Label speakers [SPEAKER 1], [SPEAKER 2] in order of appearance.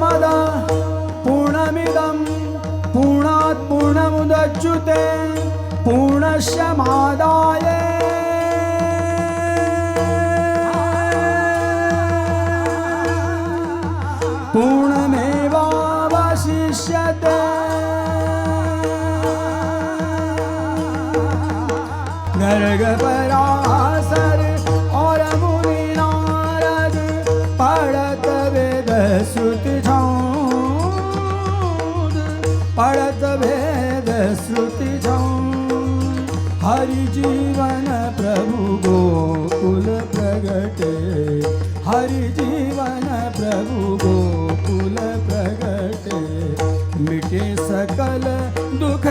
[SPEAKER 1] पूर्णमदा पूर्णमिदं पूर्णात् पूर्णमुदच्युते पूर्णस्य मादाय पूर्णमेवावशिष्यते। गर्ग पराशर और मुनि नारद पढ़त वेद श्रुति छाँद, पढ़त वेद श्रुति छाँद। हरि जीवन प्रभु गोकुल प्रगटे, हरि जीवन प्रभु गोकुल प्रगटे। मिटे सकल दुख